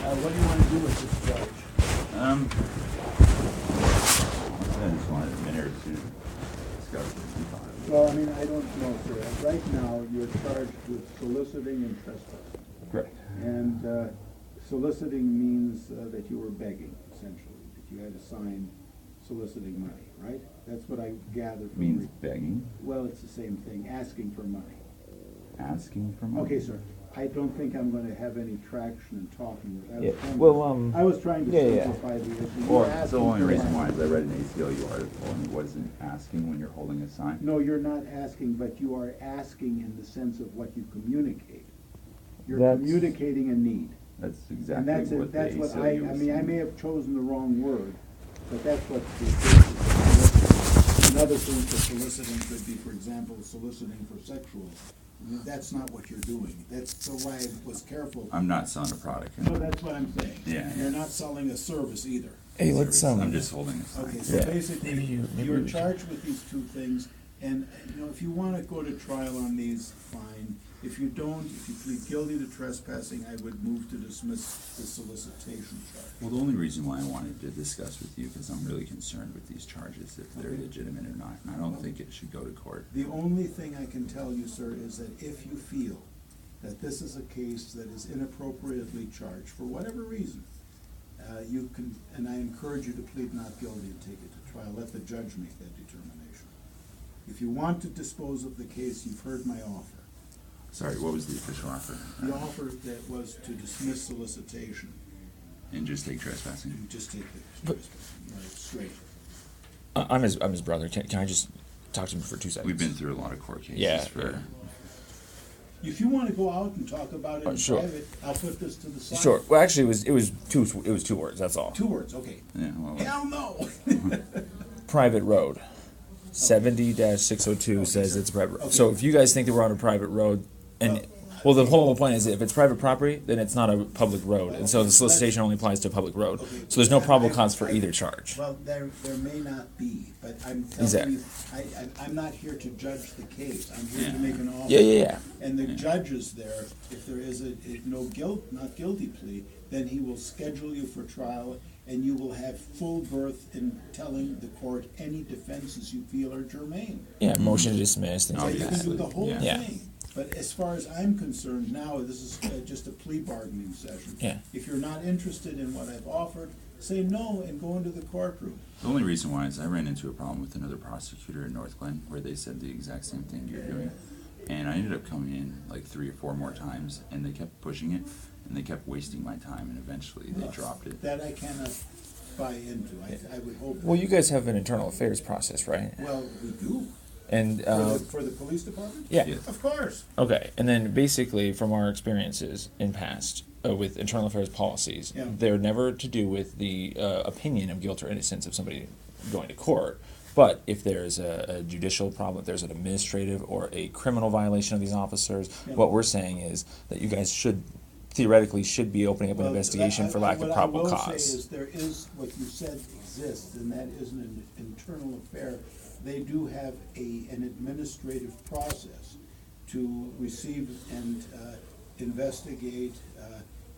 What do you want to do with this charge? I just wanted a minute or two to discuss it. Well, I mean, I don't know, sir. Right now, you're charged with soliciting and trespassing. Correct. And soliciting means that you were begging, essentially, that you had a sign soliciting money, right? That's what I gather from... Means begging, Well, it's the same thing, asking for money. asking for money. Okay, sir. I don't think I'm going to have any traction in talking with... Yeah, I was trying to yeah. simplify the issue. Well, You're the asking only for reason money. why is I read an ACLU article and it wasn't asking when you're holding a sign. No, you're not asking, but you are asking in the sense of what you communicate. You're That's- communicating a need. That's And exactly that's what it, the that's what ACLU I was mean, I saying. may have chosen the wrong word, but that's what the basis. Another thing for soliciting could be, for example, soliciting for sexual. I mean, that's not what you're doing. That's so why I was careful. I'm not selling a product. No, that's what I'm saying. Yeah. You're not selling a service either. Hey, let's I'm just holding a sign. Okay, so Yeah. basically, Maybe you're we should- charged with these two things, and, you know, if you wanna go to trial on these, fine. If you don't, if you plead guilty to trespassing, I would move to dismiss the solicitation charge. Well, the only reason why I wanted to discuss with you, because I'm really concerned with these charges, if they're legitimate or not, and I don't think it should go to court. The only thing I can tell you, sir, is that if you feel that this is a case that is inappropriately charged, for whatever reason, you can, and I encourage you to plead not guilty and take it to trial. Let the judge make that determination. If you want to dispose of the case, you've heard my offer. Sorry, what was the official offer? The offer that was to dismiss solicitation, And just take trespassing? and just take the But- straight. I'm his brother. Can I just talk to him for 2 seconds? We've been through a lot of court cases Yeah, for, yeah. If you wanna go out and talk about it in Sure. private, I'll put this to the side. Sure. Well, actually, it was two words. That's all. 2 words, okay. yeah, well, Hell no! Private road. 70-602 says it's a private road. So if you guys think that we're on a private road, and well, the whole point is if it's private property, then it's not a public road, and so the solicitation only applies to a public road. So there's no probable cause for either charge. Well, there may not be, but I'm telling Exactly. you, I'm not here to judge the case. I'm here to make an offer. Yeah. And the judge is there, if there is a not guilty plea, then he will schedule you for trial, and you will have full berth in telling the court any defenses you feel are germane. Yeah, motion to dismiss. Things So like you can that. do the whole Yeah. thing. But as far as I'm concerned now, this is just a plea bargaining session. Yeah. If you're not interested in what I've offered, say no and go into the courtroom. the only reason why is I ran into a problem with another prosecutor in North Glen where they said the exact same thing you're doing. And I ended up coming in like 3 or 4 more times and they kept pushing it and they kept wasting my time and eventually they dropped it. That I cannot buy into. I would hope. Well, you guys have an internal affairs process, right? Well, we do. And For the police department? yeah. Yeah. Of course. Okay, and then basically from our experiences in past with internal affairs policies, Yeah. they're never to do with the opinion of guilt or innocence of somebody going to court. But if there's a judicial problem, if there's an administrative or a criminal violation of these officers, Yeah. what we're saying is that you guys theoretically should be opening up an Well, investigation that- for lack of probable What I will cause. say is there is, what you said exists, and that is an internal affair. They do have an administrative process to receive and investigate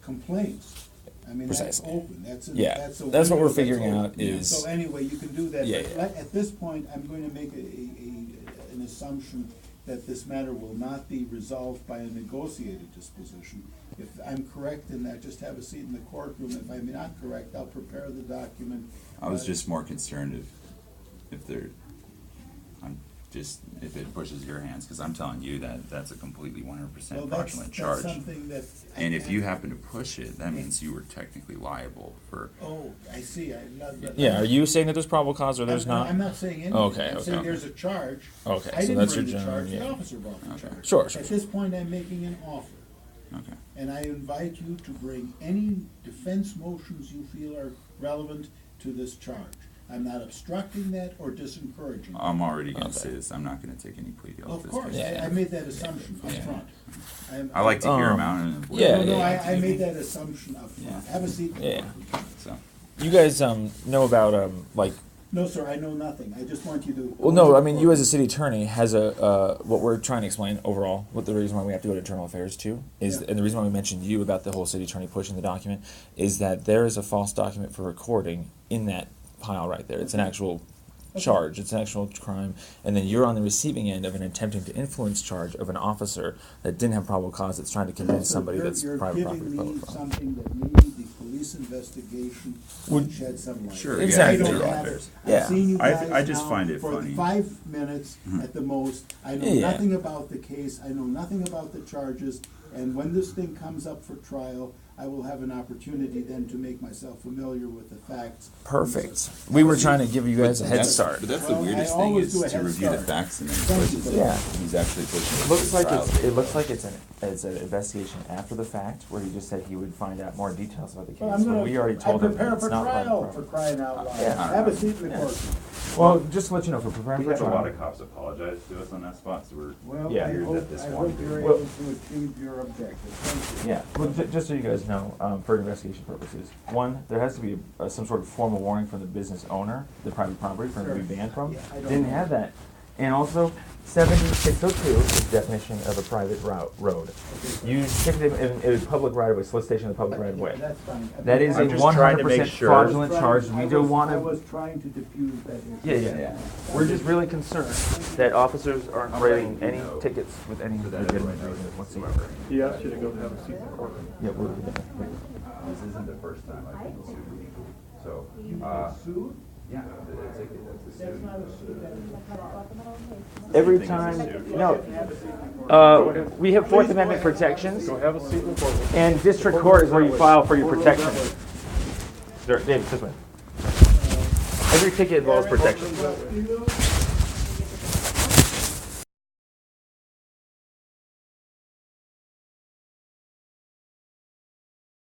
complaints. I mean, that's Precisely. open, that's a Yeah, that's a that's what window we're figuring open. out is- So anyway, you can do that, Yeah, but yeah. at this point, I'm going to make an assumption that this matter will not be resolved by a negotiated disposition. If I'm correct in that, just have a seat in the courtroom. If I'm not correct, I'll prepare the document. I was just more concerned if they're, if it pushes your hands, because I'm telling you that that's a completely 100% Well, fraudulent that's charge. something that. I And if can't- you happen to push it, that means you were technically liable for, Oh, I see, I'm not. Yeah, are you saying that there's probable cause or there's I'm not? not saying anything. Okay, I'm okay, saying okay. there's a charge. Okay, I so didn't that's bring your the charge, general- the yeah. officer brought the Okay. charge. Sure. At this point, I'm making an offer. okay. And I invite you to bring any defense motions you feel are relevant to this charge. I'm not obstructing that or disencouraging. I'm already gonna Okay. say this, I'm not gonna take any plea deal. Of with course, this case. Yeah. I made that assumption up Yeah. front. I like to hear them Um, out and avoid yeah, No, no, yeah. I made that assumption up front. Yeah. Have a seat. Yeah. So, You guys know about like No, sir, I know nothing. I just want you to. Well, no, I mean, you as a city attorney has what we're trying to explain overall, what the reason why we have to go to internal affairs too, is, Yeah. and the reason why we mentioned you about the whole city attorney pushing the document, is that there is a false document for recording in that pile right there. It's an actual charge, it's an actual crime, and then you're on the receiving end of an attempting to influence charge of an officer that didn't have probable cause that's trying to convince somebody that's private property. You're public giving me property. something that maybe the police investigation would shed some light. Sure, Exactly, I don't yeah. have it. Yeah. I've seen you I guys just now find it for funny. 5 minutes at the most. I know Yeah. nothing about the case. I know nothing about the charges. And when this thing comes up for trial, I will have an opportunity then to make myself familiar with the facts. Perfect. We were trying to give you guys a head That's- start. But that's Well, the weirdest I thing always is do a to head review the start. facts and then Thank pushes you. it. Yeah. He's actually pushing it. It looks to like trial. it looks like it's an investigation after the fact, where he just said he would find out more details about the case. Well, I'm When gonna, we already I told him prepare it's for not private trial, property. for crying out loud. Yeah. Have a seat in the Yeah. courtroom. Well, just to let you know, for preparing We for had a trial. lot of cops apologize to us on that spot, so we're Well, Yeah. I weird hope, that this I one. hope you're Well- able to achieve your objective. Thank you. Yeah, well, just so you guys know, for investigation purposes, one, there has to be some sort of formal warning from the business owner, the private property, for him to be banned from. Yeah, I don't Didn't know. have that. And also, 7602 is the definition of a private road. You ticketed in a public right of way, solicitation of the public right of way. That's fine. That is a I'm just trying to make 100% sure. fraudulent charge. We don't want I to. was trying to diffuse that issue. Yeah. We're just really concerned that officers aren't writing any tickets with any legitimate reason whatsoever. He asked you to go have a seat in the courtroom. Yeah, we're. This isn't the first time I've been sued. So, Sued? yeah, the ticket, that's the That's suit. not a suit, that's Every Same thing time, as a suit. no. We have Fourth Amendment protections, Go have a seat in the courtroom. and district court is where you file for your protection. David, this way. Every ticket involves protection. a.